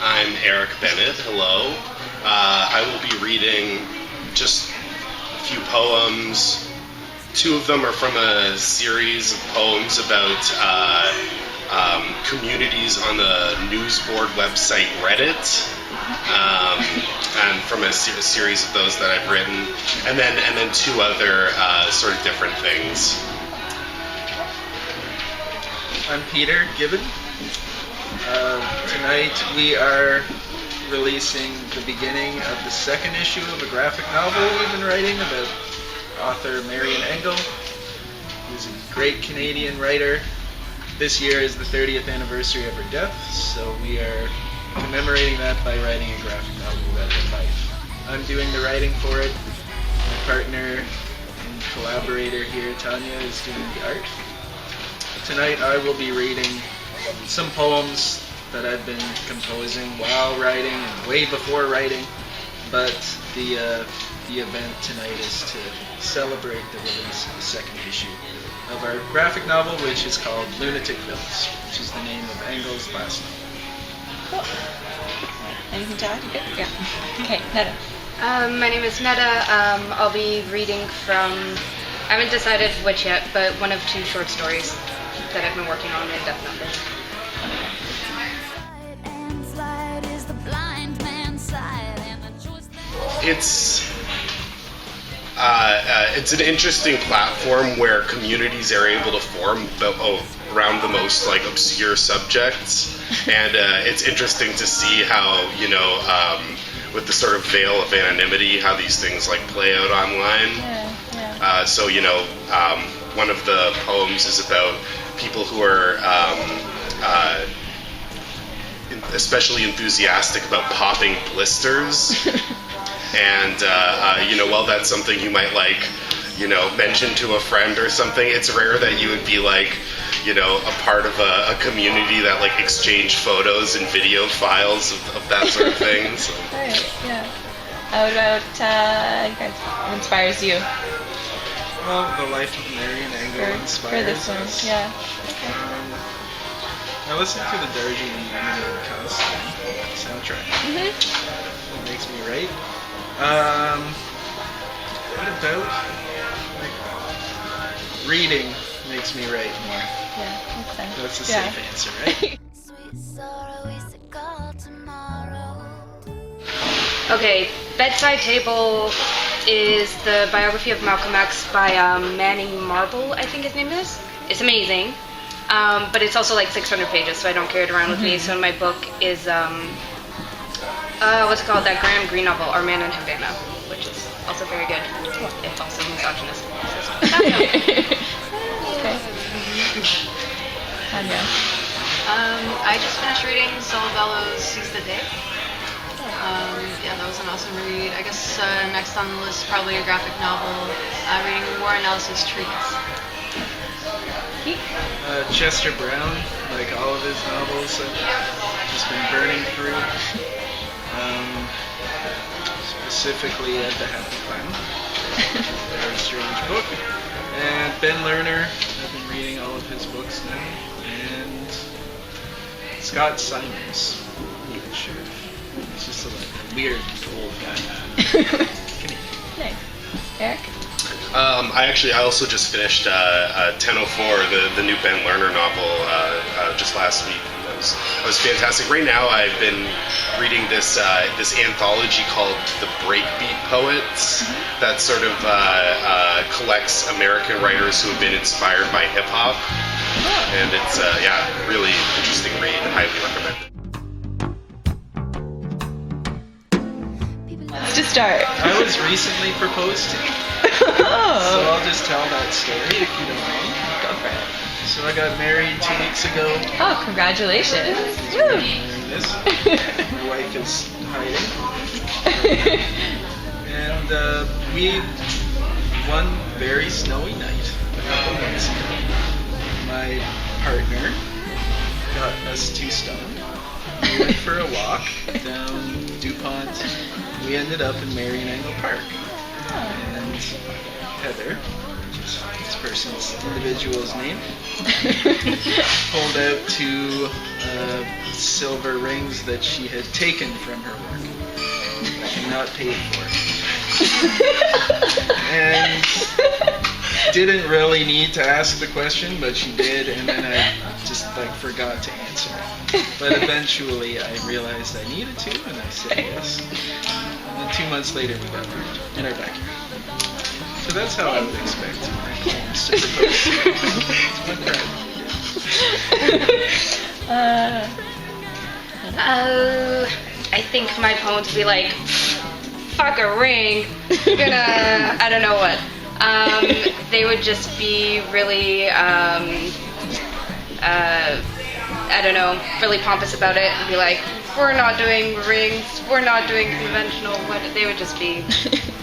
I'm Eric Bennett. Hello. I will be reading just a few poems. Two of them are from a series of poems about communities on the news board website Reddit, and from a series of those that I've written, and then two other sort of different things. I'm Peter Gibbon. Tonight we are releasing the beginning of the second issue of a graphic novel we've been writing about author Marian Engel, who's a great Canadian writer. This year is the 30th anniversary of her death, so we are commemorating that by writing a graphic novel about her life. I'm doing the writing for it. My partner and collaborator here, Tanya, is doing the art. Tonight I will be reading some poems that I've been composing while writing and way before writing, but the event tonight is to celebrate the release of the second issue of our graphic novel, which is called Lunatic Villas, which is the name of Engel's last novel. Cool. Anything to add? Good? Yeah. Okay, Netta. My name is Netta. I'll be reading from, I haven't decided which yet, but one of two short stories that I've been working on in Death Number. It's an interesting platform where communities are able to form around the most obscure subjects, and it's interesting to see how with the sort of veil of anonymity, how these things play out online. So one of the poems is about people who are especially enthusiastic about popping blisters. And, while that's something you might mention to a friend or something, it's rare that you would be a part of a community that exchange photos and video files of that sort of thing. So. Right, yeah. How about, what inspires you? Well, the life of Marian Engel inspires for this one, us. yeah. Okay. I listen to the Darjeeling Limited soundtrack. Mm-hmm. It makes me write. What about reading makes me write more? Yeah, makes sense. That's a safe answer, right? Okay, Bedside Table is the biography of Malcolm X by Manning Marble, I think his name is. It's amazing, but it's also 600 pages, so I don't carry it around with me. So my book is, what's it called? That Graham Greene novel, Our Man in Havana, which is also very good. It's also misogynist. Okay. Tanya. I just finished reading Saul Bellows' Seize the Day. That was an awesome read. I guess next on the list, probably a graphic novel. Reading Warren Ellis's Trees. Chester Brown, like all of his novels, I've just been burning through. Specifically The Happy Clown, which is a very strange book. And Ben Lerner, I've been reading all of his books now. And Scott Simons, which is just a weird old guy. Nice. Eric? I also just finished 10:04, the new Ben Lerner novel, just last week. It was fantastic. Right now, I've been reading this anthology called The Breakbeat Poets that sort of collects American writers who have been inspired by hip hop, and it's really interesting read. Highly recommended. Let's just start. I was recently proposed to, so I'll just tell that story if you don't mind. Go for it. So I got married 2 weeks ago. Oh, congratulations. Woo! My wife is hiding. And we, one very snowy night, a couple months ago, my partner got us 2 stoned. We went for a walk down DuPont. We ended up in Marian Engel Park. And Heather, this person's individual's name. Pulled out 2 silver rings that she had taken from her work and not paid for. And didn't really need to ask the question, but she did, and then I just forgot to answer. But eventually I realized I needed to, and I said yes. And then 2 months later we got married in our backyard. So that's how I would expect my poems to propose to me. I think my poems would be like, fuck a ring, gonna, I don't know what. They would just be really, I don't know, really pompous about it and be like, we're not doing rings, we're not doing conventional, what, they would just be,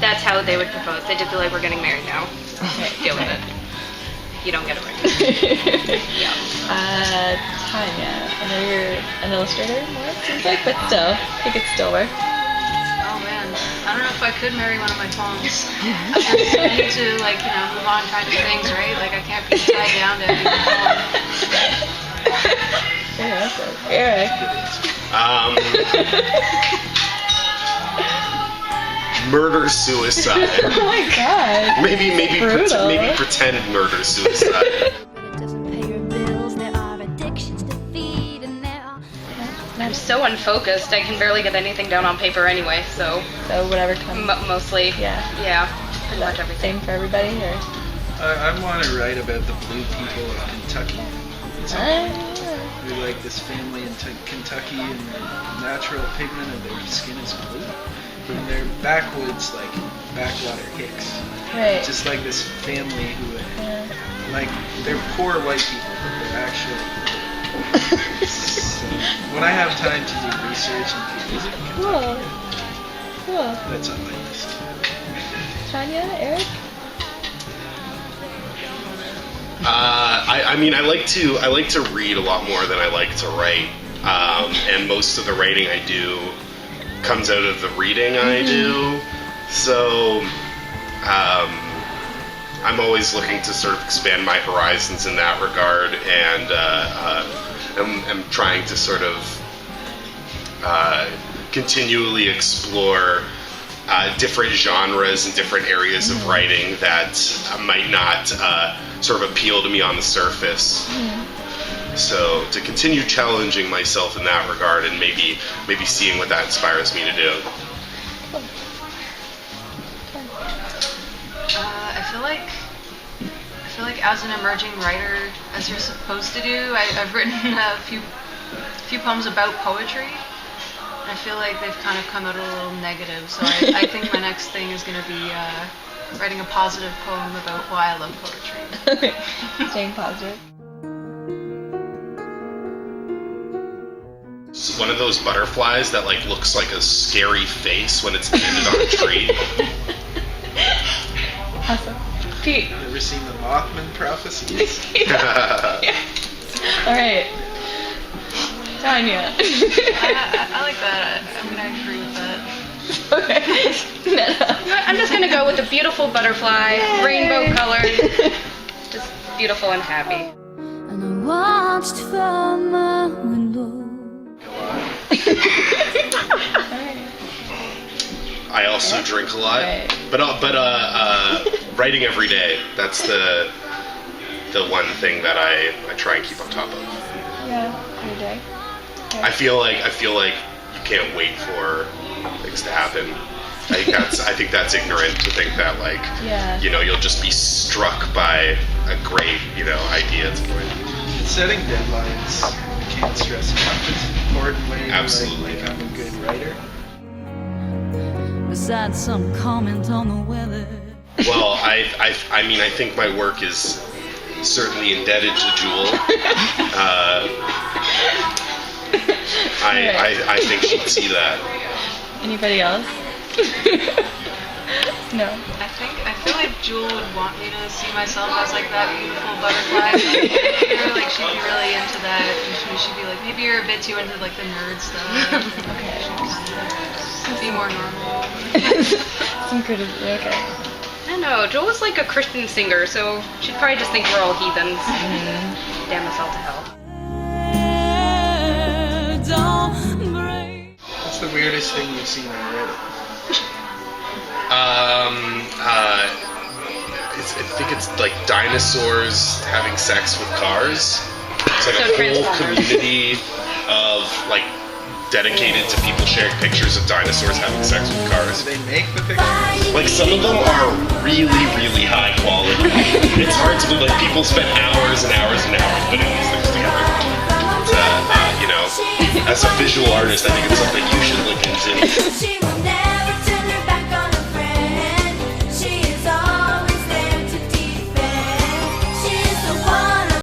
that's how they would propose. They'd just be like, we're getting married now. Okay, deal with it. You don't get a ring. Yeah. Tanya, I know you're an illustrator more, it seems like, but still, I think it still works. Oh man, I don't know if I could marry one of my poems. I need to move on, try new things, right? Like I can't be tied down to any poem. Yeah, awesome. Eric. Murder suicide. Oh my god. Maybe Brutal. maybe pretend murder suicide. It doesn't pay your bills, there are addictions to feed, and there are... I'm so unfocused, I can barely get anything down on paper anyway, so So whatever comes. mostly, Yeah. pretty much everything. Same for everybody, or? I want to write about the blue people of Kentucky. They're like this family in Kentucky, and the natural pigment of their skin is blue. And they're backwoods, backwater hicks. Right. Just like this family who, they're poor white people, but they're actually blue. So when I have time to do research and do music, Cool. that's on my list. Tanya, Eric? I like to read a lot more than I like to write, and most of the writing I do comes out of the reading I do. So I'm always looking to sort of expand my horizons in that regard, and I'm trying to sort of continually explore different genres and different areas of writing that might not sort of appeal to me on the surface. So to continue challenging myself in that regard, and maybe seeing what that inspires me to do. I feel like as an emerging writer, as you're supposed to do, I've written a few poems about poetry. I feel like they've kind of come out a little negative, so I think my next thing is going to be writing a positive poem about why I love poetry. Staying positive. It's one of those butterflies that looks like a scary face when it's landed on a tree. Awesome. Pete. Ever seen the Mothman prophecies? Alright. Tanya. I like that. I agree with that. Okay. Netta. I'm just gonna go with a beautiful butterfly, rainbow colored, just beautiful and happy. And I watched from my window. I also drink a lot, Right. but writing every day. That's the one thing that I try and keep on top of. Yeah, every day. I feel like you can't wait for things to happen. I think that's ignorant to think that you'll just be struck by a great idea at some point. Setting deadlines, I can't stress enough, is an important way to Absolutely. become a good writer. Besides some comment on the weather. Well, I think my work is certainly indebted to Jewel. I think she'd see that. Anybody else? No. I feel like Jewel would want me to see myself as that beautiful butterfly. She'd be really into that. And she'd be like, maybe you're a bit too into the nerd stuff. Okay. Be more normal. Some criticism. Okay. I don't know. Joel was like a Christian singer, so she'd probably just think we're all heathens. Damn us all to hell. What's the weirdest thing you've seen on Reddit? I think it's like dinosaurs having sex with cars. It's like So a whole Transformers. community of like dedicated to people sharing pictures of dinosaurs having sex with cars. Do they make the pictures? Like some of them are really, really high quality. It's hard to believe. Like people spend hours and hours and hours putting these things together. You know, as a visual artist, I think it's something you should look into.